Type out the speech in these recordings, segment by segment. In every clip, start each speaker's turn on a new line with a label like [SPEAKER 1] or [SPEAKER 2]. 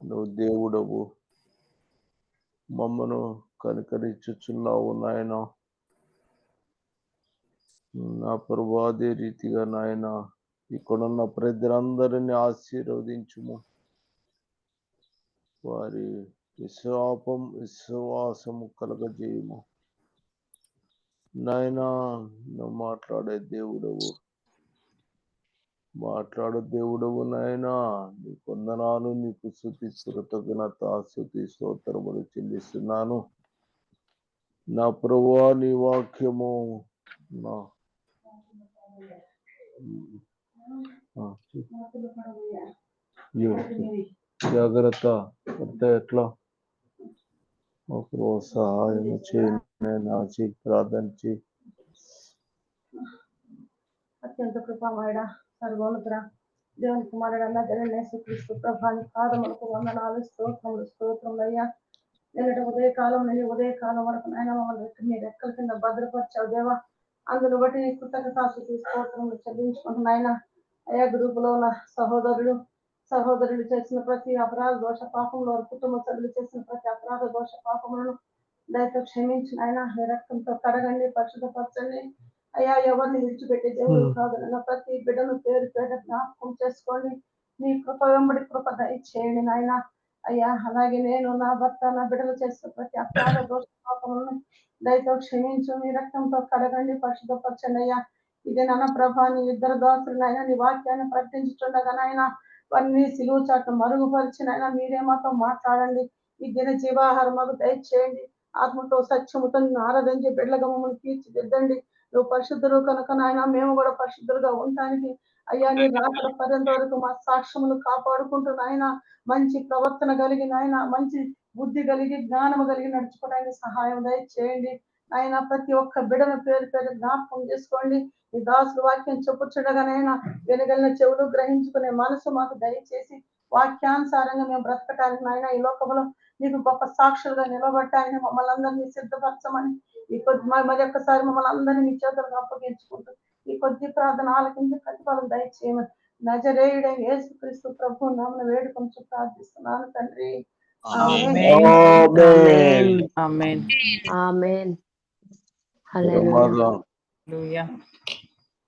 [SPEAKER 1] నువ్వు దేవుడవు, మమ్మను కనికరించుచున్నావు నాయన. నా ప్రభు, అదే రీతిగా నాయన ఇక్కడున్న ప్రజలందరినీ ఆశీర్వదించుము. వారి విశ్వాసము కలగజేయము నాయనా. నువ్వు మాట్లాడే దేవుడవు, మాట్లాడు దేవుడవు నాయనా. నీ వందనాలు, నీకు స్తుతి కృతజ్ఞత స్తుతి స్తోత్రములు చెల్లిస్తున్నాను నా ప్రభువా. నీ వాక్యము నా జాగ్రత్త అంటే ఎట్లా ఒక సహాయం చేయి, ప్రార్థన చేయి.
[SPEAKER 2] అత్యంత కృపామయుడ, సర్వోన్నతుడ, దేవుని కుమారుడు అన్న యేసుక్రీస్తు ప్రభాని పాదములకు వందనాలు, స్తోత్రములయ్యా. నిన్నటి ఉదయకాలం నుండి ఉదయకాలం వరకు నాయన మమ్మల్ని మీ రెక్కల కింద భద్రపరిచావు దేవా. అందును బట్టి నీ కృతజ్ఞతాస్తుతి స్తోత్రములు చెల్లించుకుంటున్నాయన. అయా గ్రూపులో ఉన్న సహోదరులు చేసిన ప్రతి అపరాధ దోష పాపంలో, కుటుంబ సభ్యులు చేసిన ప్రతి అపరాధ దోష పాపములను దయతో క్షమించిన ఆయన నీ రక్తంతో కడగండి, పరిశుద్ధపరచండి. అయ్యా, ఎవరిని విడిచిపెట్టే దేవుడు కాదు, ప్రతి బిడ్డను పేరు పేరు జ్ఞాపకం చేసుకోండి. నీ కృప వెంబడి కృప దయచేయండి నాయన. అయ్యా, అలాగే నేను, నా భర్త, నా బిడ్డలు చేసిన ప్రతి అపరాధ దోష పాపములను దయతో క్షమించు, నీ రక్తంతో కడగండి, పరిశుద్ధపరచండి. అయ్యా, ఇదే నాన్న ప్రభా, నీ ఇద్దరు దోస్తులైనా నీ వాక్యాన్ని ప్రకటించుతుండగా నాయన వారిని సిలువ చాటు మరుగుపరిచినైనా మీరే మాతో మాట్లాడండి. ఈ దిన జీవాహారం మాకు దయచేయండి. ఆత్మతో సత్యముతో ఆరాధించి బిడ్డలుగా మమ్మల్ని తీర్చిదిద్దండి. నువ్వు పరిశుద్ధులు కనుక నాయన మేము కూడా పరిశుద్ధులుగా ఉండటానికి అయ్యా నీ రాకడ పర్యంత వరకు మా సాక్ష్యములు కాపాడుకుంటూ నాయన మంచి ప్రవర్తన కలిగి నాయన మంచి బుద్ధి కలిగి జ్ఞానము కలిగి నడుచుకోవడానికి సహాయం దయచేయండి. ఆయన ప్రతి ఒక్క బిడ్డను పేరు పేరు జ్ఞాపకం చేసుకోండి. ఈ దాసులు వాక్యం చెప్పుచుండగానైనా వెనుగలిన చెవులు గ్రహించుకునే మనసు మాకు దయచేసి వాక్యానుసారంగా మేము బ్రతకటానికి నాయన ఈ లోకంలో నీకు గొప్ప సాక్షులుగా నిలబడటానికి మమ్మల్ని అందరినీ సిద్ధపరచమని ఈ కొద్ది మరి ఒక్కసారి మమ్మల్ని అందరినీ మీ చేతులకు అప్పగించుకుంటూ ఈ కొద్ది ప్రార్థన ఆలకించి ప్రతిఫలం దయచేయమని నజరేయుడైన యేసుక్రీస్తు ప్రభు నామమున వేడుకొంచు ప్రార్థిస్తున్నాను తండ్రి.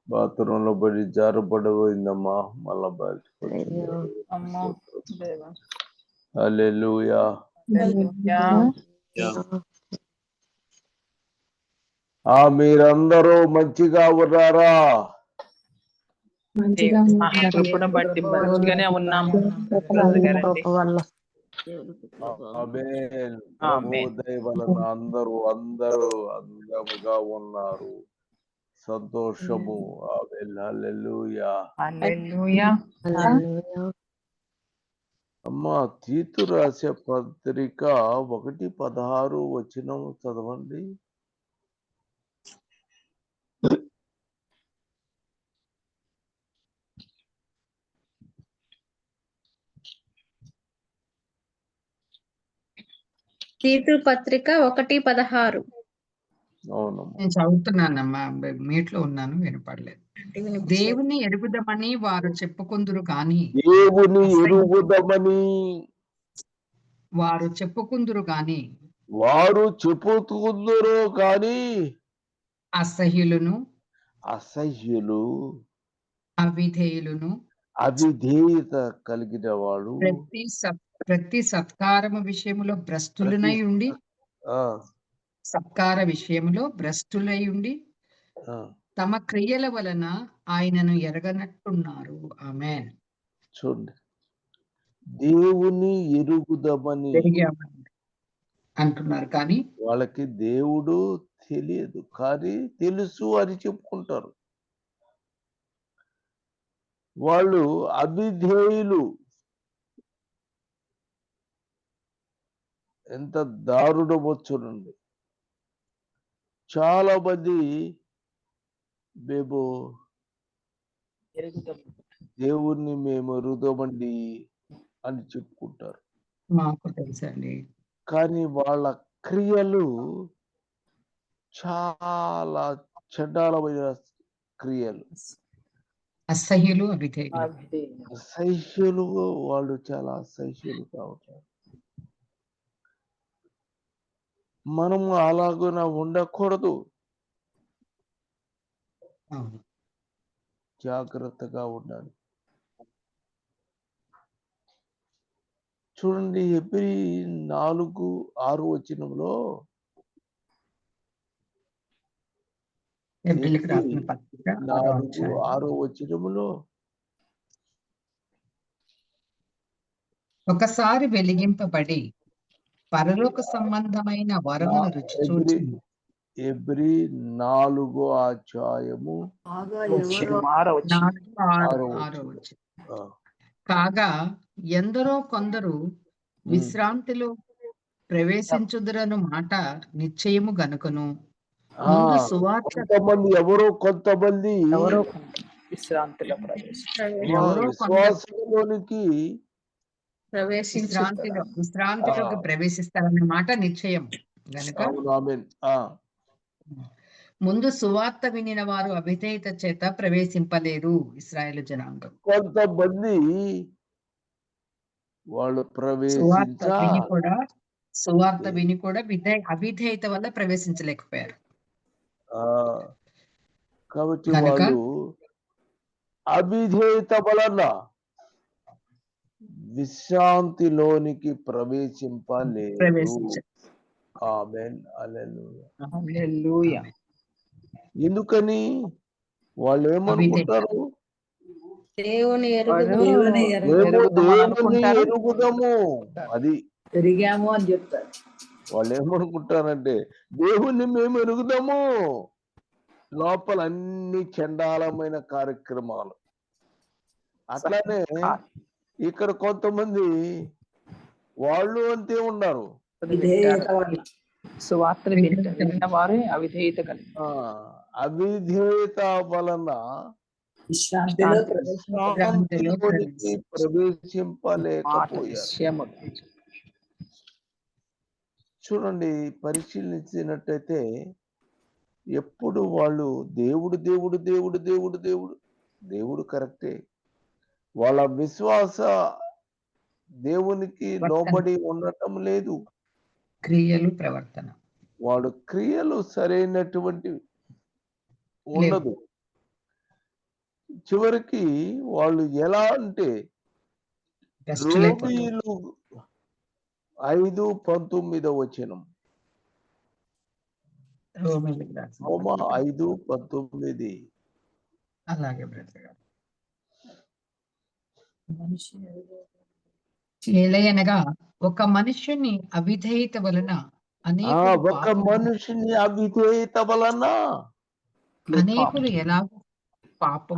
[SPEAKER 1] బాత్రూమ్ లో పడి జారపడిపోయిందమ్మా, మళ్ళా బయటకు హల్లెలూయా. మీరందరూ మంచిగా ఉన్నారా?
[SPEAKER 3] బట్టి మంచిగానే ఉన్నాము.
[SPEAKER 1] వలన అందరూ అందముగా ఉన్నారు. సంతోషము. హల్లెలూయా. అమ్మా, తీతు రాసే పత్రిక 1:16 వచనం చదవండి.
[SPEAKER 4] తీతు పత్రిక 1:16.
[SPEAKER 5] నేను చదువుతున్నానమ్మా, మీట్లో ఉన్నాను, వినపడలేదు. దేవుని ఎరుగుదమని వారు చెప్పుకుందురు కానీ అసహ్యులు,
[SPEAKER 1] అవిధేయత కలిగిన వాడు,
[SPEAKER 5] ప్రతి సత్కారము విషయములో భ్రష్టులై ఉండి తమ క్రియల వలన ఆయనను ఎరగనట్టున్నారు. ఆమేన్.
[SPEAKER 1] చూడండి, దేవుని ఎరుగుదమని
[SPEAKER 5] అంటున్నారు కానీ
[SPEAKER 1] వాళ్ళకి దేవుడు తెలియదు, కానీ తెలుసు అని చెప్పుకుంటారు. వాళ్ళు అవిధేయులు. ఎంత దారుణమో చూడండి. చాలా మంది మేము దేవుణ్ణి మేము ఎరుగుదామండి అని చెప్పుకుంటారు,
[SPEAKER 5] మాకు తెలుసండి,
[SPEAKER 1] కానీ వాళ్ళ క్రియలు చాలా చండాలమైన క్రియలు.
[SPEAKER 5] అసహ్యులు, అవిధేయులు.
[SPEAKER 1] అసహ్యులు, వాళ్ళు చాలా అసహ్యులు కావట్లేదు. మనము అలాగున ఉండకూడదు.
[SPEAKER 5] అవును.
[SPEAKER 1] జాగ్రత్తగా ఉండాలి. చూడండి, హెబ్రీ 4:6 వచనంలో
[SPEAKER 5] హెబ్రీయులకు రాసిన పత్రిక
[SPEAKER 1] 4:6 వచనములో
[SPEAKER 5] ఒకసారి వెలిగింపబడి పరలోక సంబంధమైన వరమును రుచి చూచి
[SPEAKER 1] హెబ్రీ 4వ అధ్యాయము 6వ వచనం.
[SPEAKER 5] కాగా ఎందరో కొందరు విశ్రాంతిలో ప్రవేశించుదురను మాట నిశ్చయము గనుకను ముందు సువార్త
[SPEAKER 1] కొంతమంది
[SPEAKER 3] విశ్రాంతిలో
[SPEAKER 1] విశ్వాసంలోనికి
[SPEAKER 5] విశ్రాంతిలోకి ప్రవేశిస్తారన్న మాట నిశ్చయం గనుక ముందు సువార్త వినిన వారు అవిధేయత చేత ప్రవేశింపలేరు. ఇశ్రాయేలు జనాంగం
[SPEAKER 1] కొంతమంది వాళ్ళు
[SPEAKER 5] సువార్త విని కూడా అవిధేయత వల్ల ప్రవేశించలేకపోయారు.
[SPEAKER 1] కాబట్టి వాళ్ళు అవిధేయత వలన విశ్రాంతిలోనికి ప్రవేశింపలేరు. ఆమేన్, హల్లెలూయా. ఎందుకని? వాళ్ళు ఏమనుకుంటారు?
[SPEAKER 2] దేవుని
[SPEAKER 1] ఎరుగుదము, అది
[SPEAKER 2] పెరిగాము అని చెప్తారు.
[SPEAKER 1] వాళ్ళు ఏమనుకుంటారంటే దేవుణ్ణి మేము ఎరుగుదాము, లోపల అన్ని చండాలమైన కార్యక్రమాలు. అట్లానే ఇక్కడ కొంతమంది వాళ్ళు అంతే ఉన్నారు.
[SPEAKER 3] సువార్త విన్న వారే అవిధేయత కలిగి
[SPEAKER 1] అవిధేయత వలన విశ్రాంతిలోనికి ప్రవేశింపలేకపోయారు. చూడండి, పరిశీలించినట్టయితే ఎప్పుడు వాళ్ళు దేవుడు దేవుడు దేవుడు దేవుడు దేవుడు దేవుడు కరెక్టే, వాళ్ళ విశ్వాస దేవునికి లోబడి ఉండటం లేదు.
[SPEAKER 5] క్రియలు, ప్రవర్తన,
[SPEAKER 1] వాడు క్రియలు సరైనటువంటి ఉండదు. చివరికి వాళ్ళు ఎలా అంటే రోమీయులు 5:19 వచనం, రోమా 5:19.
[SPEAKER 5] అలాగే ఏలయనగా ఒక మనుష్యుని అవిధేయత వలన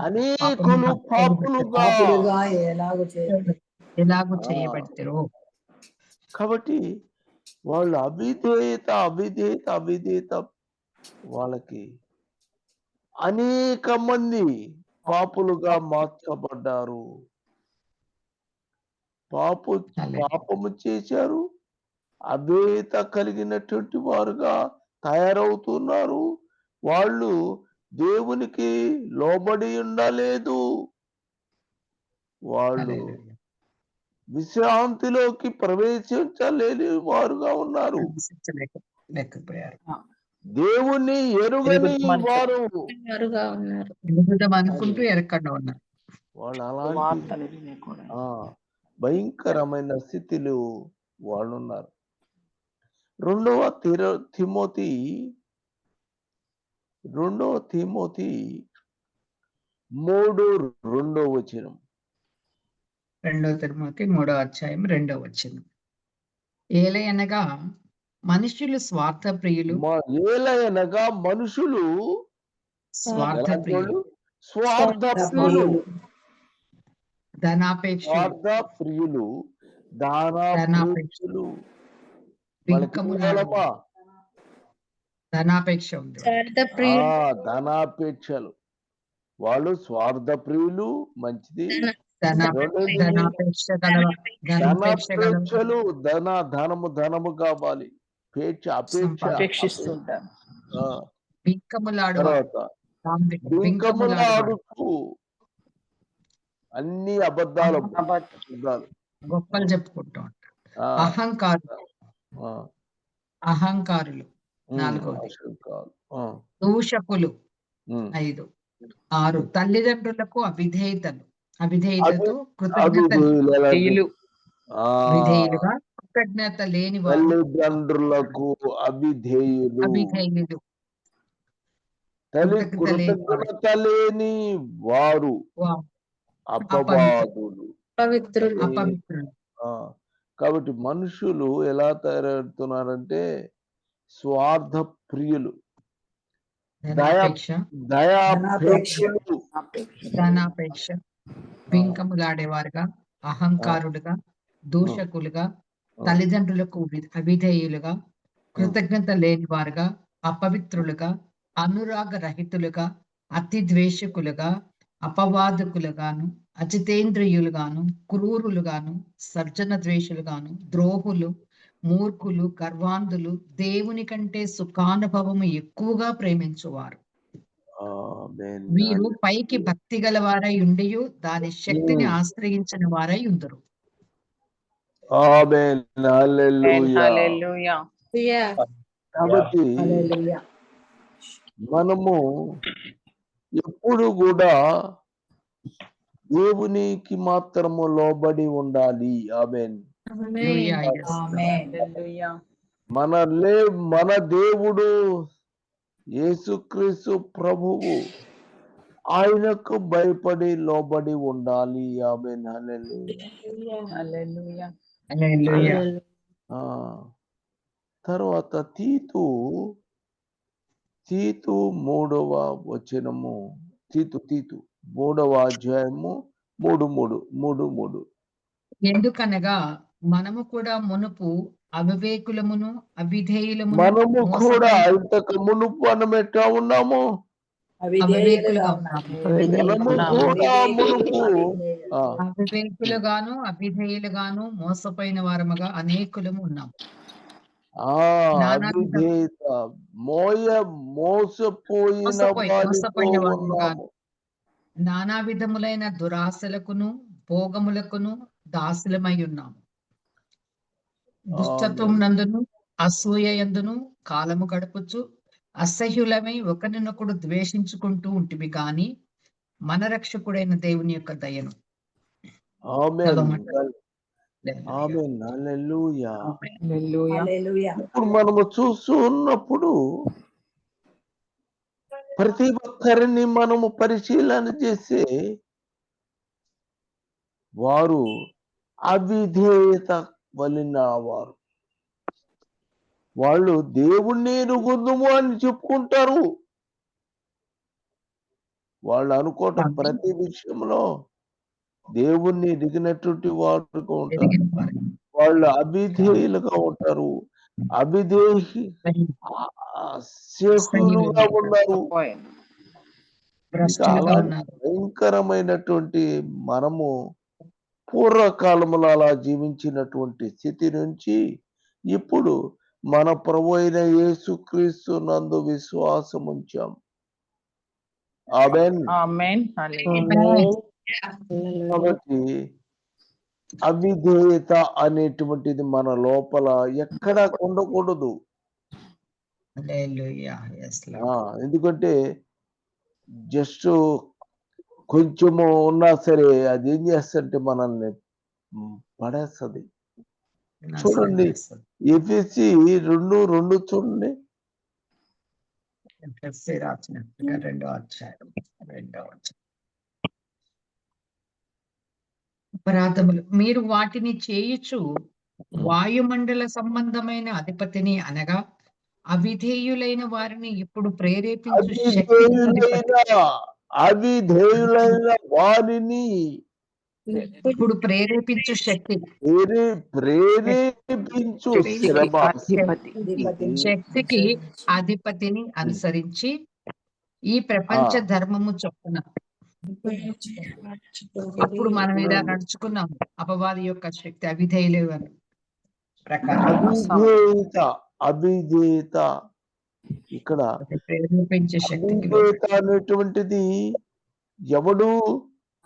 [SPEAKER 5] అనేకులు పాపులుగా ఎలాగూ చేయబడతారో.
[SPEAKER 1] కాబట్టి వాళ్ళు అవిధేయత వాళ్ళకి అనేక మంది పాపులుగా మార్చబడ్డారు. పాపము చేశారు, అవిధేయత కలిగినటువంటి వారుగా తయారవుతున్నారు. వాళ్ళు దేవునికి లోబడి ఉండలేదు. వాళ్ళు విశ్రాంతిలోకి ప్రవేశించలేని వారుగా ఉన్నారు. దేవుణ్ణి ఎరుగని వారు
[SPEAKER 5] అనుకుంటూ ఎరకుండా ఉన్నారు.
[SPEAKER 1] వాళ్ళు అలాంటి భయంకరమైన స్థితిలో వాళ్ళు ఉన్నారు. 2వ తిమోతి 3:2 వచనం.
[SPEAKER 5] 2 తిమోతి 3వ అధ్యాయం 2వ వచనం. ఏలయనగా మనుషులు స్వార్థప్రియులు, స్వార్థప్రియులు, ధనాపేక్షలు, ధనాపేక్ష ఉంది,
[SPEAKER 1] ధనాపేక్షలు. వాళ్ళు స్వార్థ ప్రియులు, మంచిది. ధనము కావాలి,
[SPEAKER 3] అపేక్షిస్తుంటారు.
[SPEAKER 1] బింకములాడుతూ అన్ని అబద్ధాలు.
[SPEAKER 5] గొప్పలు చెప్పుకుంటూ ఉంటారు.
[SPEAKER 1] ఆ, ఆ,
[SPEAKER 5] అహంకారులు 4వది.
[SPEAKER 1] అసంకాలు.
[SPEAKER 5] దూషకులు 5. 6 తల్లిదండ్రులకు అవిధేయతతో విధేయులుగా కృతజ్ఞత లేని వారు
[SPEAKER 1] తల్లిదండ్రులకు అవిధేయులు, కృతజ్ఞత లేని వారు అపవాదులు.
[SPEAKER 5] అపవిత్రులు.
[SPEAKER 1] కాబట్టి మనుషులు ఎలా తయారవుతున్నారంటే స్వార్థ ప్రియులు,
[SPEAKER 5] ధనాపేక్ష, బింకములాడేవారుగా, అహంకారులుగా, దూషకులుగా, తల్లిదండ్రులకు అవిధేయులుగా, కృతజ్ఞత లేని వారుగా, అపవిత్రులుగా, అనురాగ రహితులుగా, అతి ద్వేషకులుగా, అపవాదకులుగాను, అజితేంద్రియులుగాను, క్రూరులుగాను, సర్జన ద్వేషులుగాను, ద్రోహులు, మూర్ఖులు, గర్వాంధులు, దేవుని కంటే సుఖానుభవము ఎక్కువగా ప్రేమించువారు. వీరు పైకి భక్తి గల వారై ఉండియు దాని శక్తిని ఆశ్రయించిన వారై ఉందరు.
[SPEAKER 1] కాబట్టి మనము ఎప్పుడు కూడా దేవునికి మాత్రము లోబడి ఉండాలి. ఆమేన్. మన దేవుడు యేసుక్రీస్తు ప్రభువు, ఆయనకు భయపడి లోబడి ఉండాలి. ఆమేన్. హల్లెలూయా. తర్వాత తీతు 3వ వచనము, తీతు 3వ అధ్యాయము 3:3.
[SPEAKER 5] ఎందుకనగా మనము కూడా మునుపు అవివేకులమును అవిధేయులమును,
[SPEAKER 1] మనము కూడా ఇంతకు మునుపు మనం ఎట్లా ఉన్నాము?
[SPEAKER 5] అవివేకులుగా ఉన్నాము.
[SPEAKER 1] అవివేకులుగాను
[SPEAKER 5] అవిధేయులుగాను మోసపోయిన వారముగా అనేకులము ఉన్నాము.
[SPEAKER 1] మోసపోయిన
[SPEAKER 5] వారముగాను, నానా విధములైన దురాశలకును భోగములకును దాసులమై ఉన్నాము. దుష్టత్వం నందును అసూయ యందును కాలము గడుపుచు అసహ్యులమై ఒకరినొకడు ద్వేషించుకుంటూ ఉంటివి గాని మన రక్షకుడైన దేవుని యొక్క దయను.
[SPEAKER 1] ఇప్పుడు మనము చూస్తూ ఉన్నప్పుడు ప్రతి ఒక్కరిని మనము పరిశీలన చేస్తే వారు అవిధేయత వలన వాళ్ళు దేవుణ్ణి ఎరుగుదుము అని చెప్పుకుంటారు. వాళ్ళు అనుకోవటం ప్రతి విషయంలో దేవుణ్ణి ఎరిగినటువంటి వాడుగా ఉంటారు. వాళ్ళు అవిధేయులుగా ఉంటారు, శేషులుగా ఉన్నారు. భయంకరమైనటువంటి మనము పూర్వకాలములో అలా జీవించినటువంటి స్థితి నుంచి ఇప్పుడు మన ప్రభు అయిన యేసుక్రీస్తు నందు విశ్వాసం ఉంచాం. ఆమేన్. కాబట్టి అవిధేయత అనేటువంటిది మన లోపల ఎక్కడా ఉండకూడదు. ఎందుకంటే జస్ట్ కొంచెము ఉన్నా సరే అది ఏం చేస్తుంటే మనల్ని పడేస్తుంది. చూడండి ఎఫెసీ 2:2 చూడండి.
[SPEAKER 5] అపరాధములు మీరు వాటిని చేయుచు వాయుమండల సంబంధమైన అధిపతిని అనగా అవిధేయులైన వారిని ఇప్పుడు ప్రేరేపించు శక్తికి అధిపతిని అనుసరించి ఈ ప్రపంచ ధర్మము చొప్పున ఇప్పుడు మనం ఇలా నడుచుకున్నాము. అపవాది యొక్క శక్తి అవిధేయుల ప్రకారం
[SPEAKER 1] అవిధేయత ఇక్కడ
[SPEAKER 5] ప్రేరేపించే శక్తి
[SPEAKER 1] అనేటువంటిది ఎవడు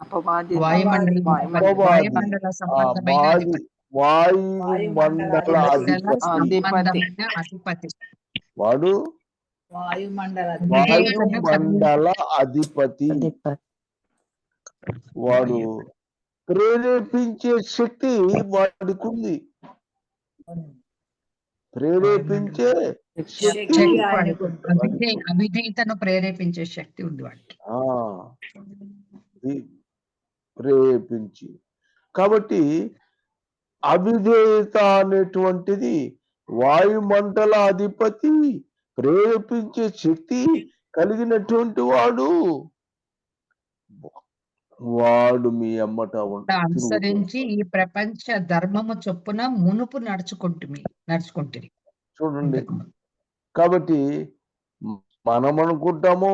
[SPEAKER 3] అపవాది
[SPEAKER 5] వాయుమండలం
[SPEAKER 3] వాయుమండలం
[SPEAKER 5] వాయుమండల సంబంధమైన అధిపతి.
[SPEAKER 1] వాయుమండల అధిపతి
[SPEAKER 5] సంబంధమైన అధిపతి.
[SPEAKER 1] వాడు వాయుమండల అధిపతి. వాడు ప్రేరేపించే శక్తి వాడికి ఉంది. ప్రేరేపించే శక్తి
[SPEAKER 5] అవిధేయతను ప్రేరేపించే శక్తి ఉంది వాడికి.
[SPEAKER 1] ప్రేరేపించి, కాబట్టి అవిధేయత అనేటువంటిది వాయుమండల అధిపతి ప్రేరేపించే శక్తి కలిగినటువంటి వాడు మీ అమ్మట
[SPEAKER 5] అనుసరించి ఈ ప్రపంచ ధర్మము చొప్పున మునుపు నడుచుకుంటుంది.
[SPEAKER 1] చూడండి, కాబట్టి మనం అనుకుంటాము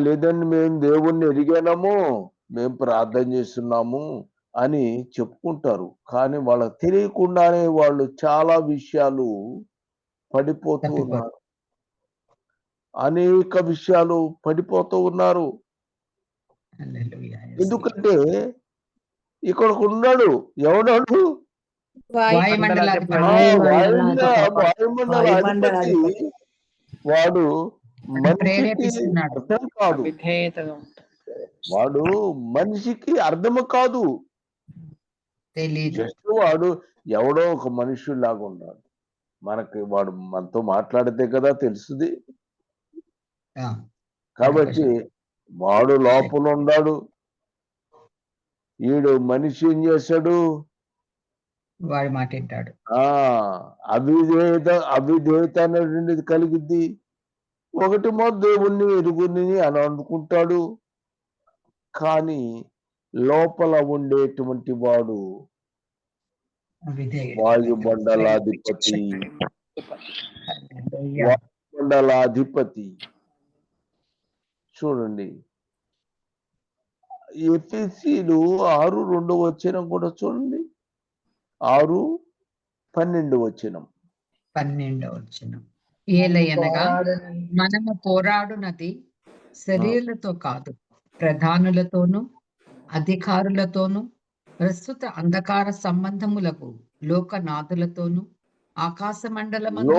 [SPEAKER 1] లేదండి మేము దేవుణ్ణి ఎరిగాము, మేము ప్రార్థన చేస్తున్నాము అని చెప్పుకుంటారు. కానీ వాళ్ళకి తెలియకుండానే వాళ్ళు చాలా విషయాలు పడిపోతూ ఉన్నారు. అనేక విషయాలు పడిపోతూ ఉన్నారు. ఎందుకంటే ఇక్కడ ఉన్నాడు ఎవడాడు?
[SPEAKER 5] వాయుమండల
[SPEAKER 1] అధిపతి. వాడు మనిషికి అర్థం కాదు. వాడు మనిషికి అర్థము కాదు. జస్ట్ వాడు ఎవడో ఒక మనుషుల్లాగా ఉన్నాడు. వాడు మనతో మాట్లాడితే కదా తెలుస్తుంది. కాబట్టి వాడు లోపల ఉన్నాడు. ఈడు మనిషి ఏం చేశాడు?
[SPEAKER 5] వాడి మాట వింటాడు.
[SPEAKER 1] అవిధేయత అనేటువంటిది కలిగిద్ది. ఒకటి దేవుణ్ణి ఎరుగుని అని అనుకుంటాడు, కానీ లోపల ఉండేటువంటి వాడు వాయుమండలాధిపతి. వాయుమండలాధిపతి చూడండి, ఎఫెసీయులు 6:2 కూడా చూడండి.
[SPEAKER 5] 6:12 ఏలయనగా మనము పోరాడునది శరీరులతో కాదు, ప్రధానులతోనూ అధికారులతోనూ ప్రస్తుత అంధకార సంబంధములకు లోకనాథులతోనూ ఆకాశ మండలమందు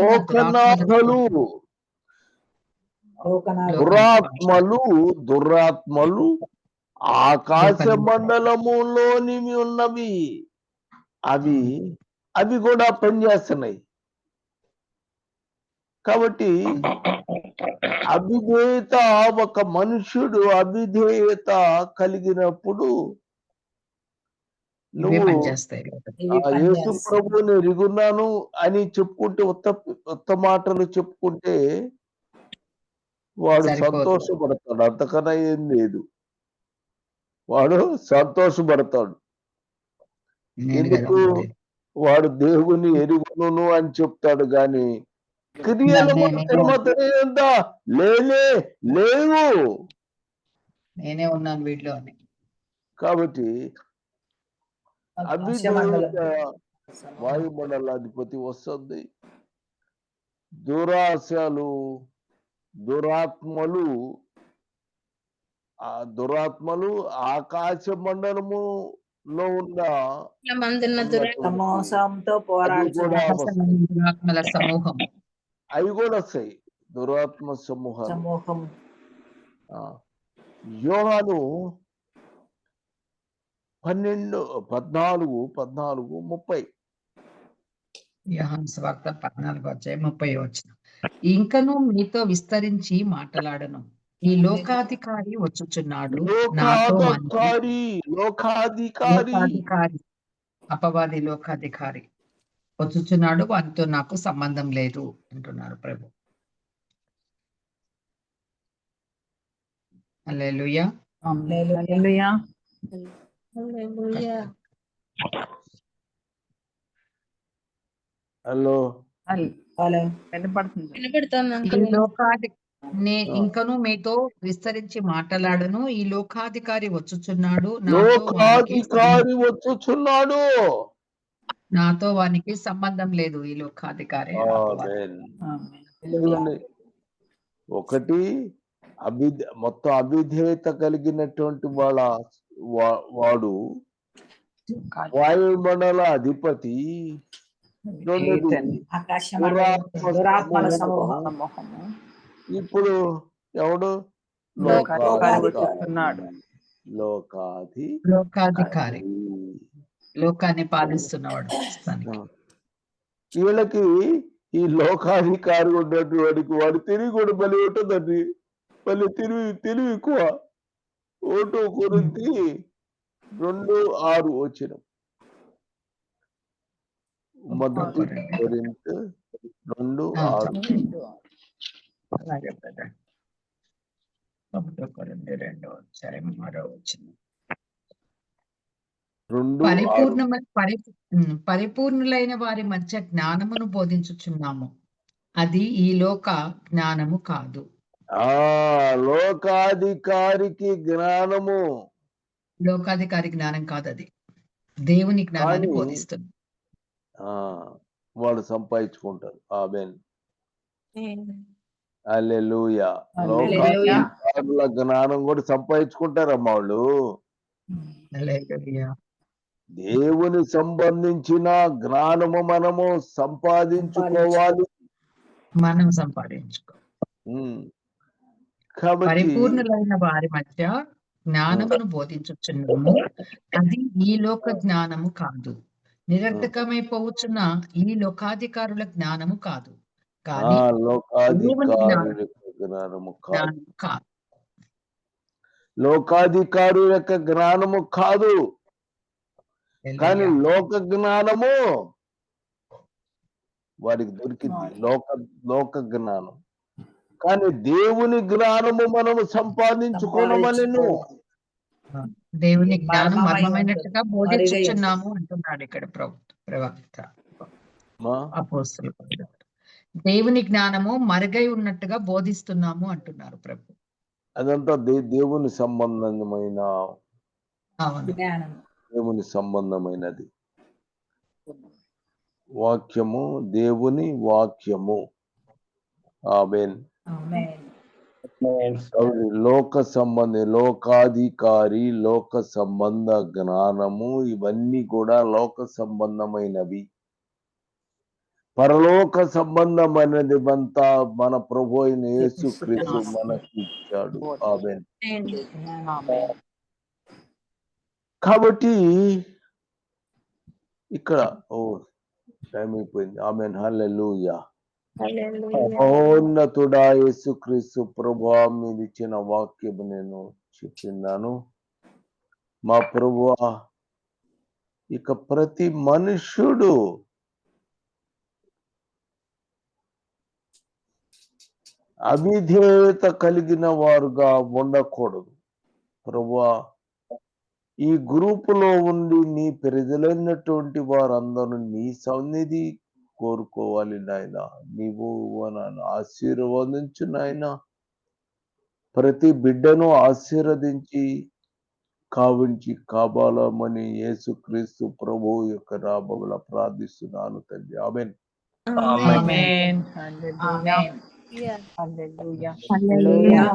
[SPEAKER 1] దురాత్మలు ఆకాశ మండలములోనివి ఉన్నవి. అవి కూడా పనిచేస్తున్నాయి. కాబట్టి అవిధేయత, ఒక మనుష్యుడు అవిధేయత కలిగినప్పుడు నువ్వు యేసు ప్రభువుని ఎరుగున్నాను అని చెప్పుకుంటే, ఉత్త మాటలు చెప్పుకుంటే వాడు సంతోషపడతాడు. అంతకన్నా ఏం లేదు. వాడు సంతోషపడతాడు. ఎందుకు? వాడు దేవుని ఎరుగును అని చెప్తాడు, గాని క్రియలు లేవు.
[SPEAKER 5] నేనే ఉన్నాను వీటిలో. కాబట్టి
[SPEAKER 1] వాయుమండలాధిపతి వస్తుంది. దురాశలు, దురాత్మలు ఆకాశ మండలములో ఉన్న
[SPEAKER 5] సమూహం,
[SPEAKER 1] అవి కూడా వస్తాయి. దురాత్మ సమూహం. యోహాను 14:30.
[SPEAKER 5] యోహాను సువార్త 14:30. ఇంకను మీతో విస్తరించి మాట్లాడను, ఈ లోకాధికారి వచ్చుచున్నాడు, అపవాది లోకాధికారి వచ్చుచున్నాడు, వారితో నాకు సంబంధం లేదు అంటున్నారు ప్రభు. హల్లెలూయా.
[SPEAKER 1] హలో,
[SPEAKER 5] ఇంకను మీతో విస్తరించి మాట్లాడను, ఈ లోకాధికారి వచ్చుచున్నాడు, నాతో వానికి సంబంధం లేదు. ఈ లోకాధికారి
[SPEAKER 1] ఒకటి మొత్తం అవిధేయత కలిగినటువంటి వాడు వాయుమండల అధిపతి, రెండోది
[SPEAKER 6] ఆకాశ దురాత్మల సమూహం.
[SPEAKER 3] సమూహము
[SPEAKER 1] ఇప్పుడు ఎవడు
[SPEAKER 5] లోకాధికారి, లోకాన్ని పాలిస్తున్నవాడు.
[SPEAKER 1] వీళ్ళకి ఈ లోకాధికారి ఉన్నటువంటి వాడు తిరిగి కూడా బలి ఉంటుందండి. మళ్ళీ తెలివి ఎక్కువ. 1 కొరింథీ 2:6 వచ్చిన మొదటి కొరింథీ 2:6.
[SPEAKER 5] అలాగే బ్రదర్. 1 కొరింథీ 2:6. పరిపూర్ణులైన వారి మధ్య జ్ఞానమును బోధించుచున్నాము, అది ఈ లోక జ్ఞానము కాదు.
[SPEAKER 1] లోకాధికారికి జ్ఞానము,
[SPEAKER 5] లోకాధికారి జ్ఞానం కాదు, అది దేవుని జ్ఞానాన్ని బోధిస్తుంది.
[SPEAKER 1] వాళ్ళు సంపాదించుకుంటారు. ఆమేన్, హల్లెలూయా. లోకాధికారుల జ్ఞానం కూడా సంపాదించుకుంటారమ్మా వాళ్ళు. దేవుని సంబంధించిన జ్ఞానము మనము సంపాదించుకోవాలి.
[SPEAKER 5] మనం పరిపూర్ణులైన వారి మధ్య జ్ఞానమును బోధించుచున్నాము, అది ఈ లోక జ్ఞానము కాదు. నిరర్థకమైపోవచ్చున్న ఈ లోకాధికారుల జ్ఞానము కాదు, కానీ
[SPEAKER 1] లోకాధికారుల యొక్క జ్ఞానము కాదు, కానీ లోక జ్ఞానము వారికి దొరికింది. లోక జ్ఞానం, కానీ దేవుని జ్ఞానము మనము సంపాదించుకోనమని
[SPEAKER 5] దేవుని జ్ఞానం మర్మమైనట్టుగా బోధించుచున్నాము అంటున్నాడు ఇక్కడ ప్రవక్త అపోస్తలుడు. దేవుని జ్ఞానము మరుగై ఉన్నట్టుగా బోధిస్తున్నాము అంటున్నారు ప్రభు.
[SPEAKER 1] అదంతా దేవుని సంబంధమైనది. వాక్యము, దేవుని వాక్యము. ఆమేన్. లోకాధికారి, లోక సంబంధ జ్ఞానము, ఇవన్నీ కూడా లోక సంబంధమైనవి. పరలోక సంబంధమైనది అంతా మన ప్రభు అయిన యేసుక్రీస్తు మనకి ఇచ్చాడు. ఆమేన్. కాబట్టి ఇక్కడ టైం అయిపోయింది. ఆమేన్, హల్లెలూయా. మహోన్నతుడా యేసుక్రీస్తు ప్రభువా, మీరు ఇచ్చిన వాక్యము నేను చెప్తున్నాను. మా ప్రభువా, ఇక ప్రతి మనుష్యుడు అవిధేయత కలిగిన వారుగా ఉండకూడదు. ప్రభువా, ఈ గ్రూపులో ఉండి నీ ప్రజలైనటువంటి వారందరూ నీ సన్నిధి కోరుకోవాలి నాయన. నీవు నన్ను ఆశీర్వదించు నాయన. ప్రతి బిడ్డను ఆశీర్వదించి కావాలమని యేసుక్రీస్తు ప్రభు యొక్క నామమున ప్రార్థిస్తున్నాను తండ్రి. ఆమేన్.
[SPEAKER 3] ఆమేన్. హల్లెలూయా. హల్లెలూయా. హల్లెలూయా.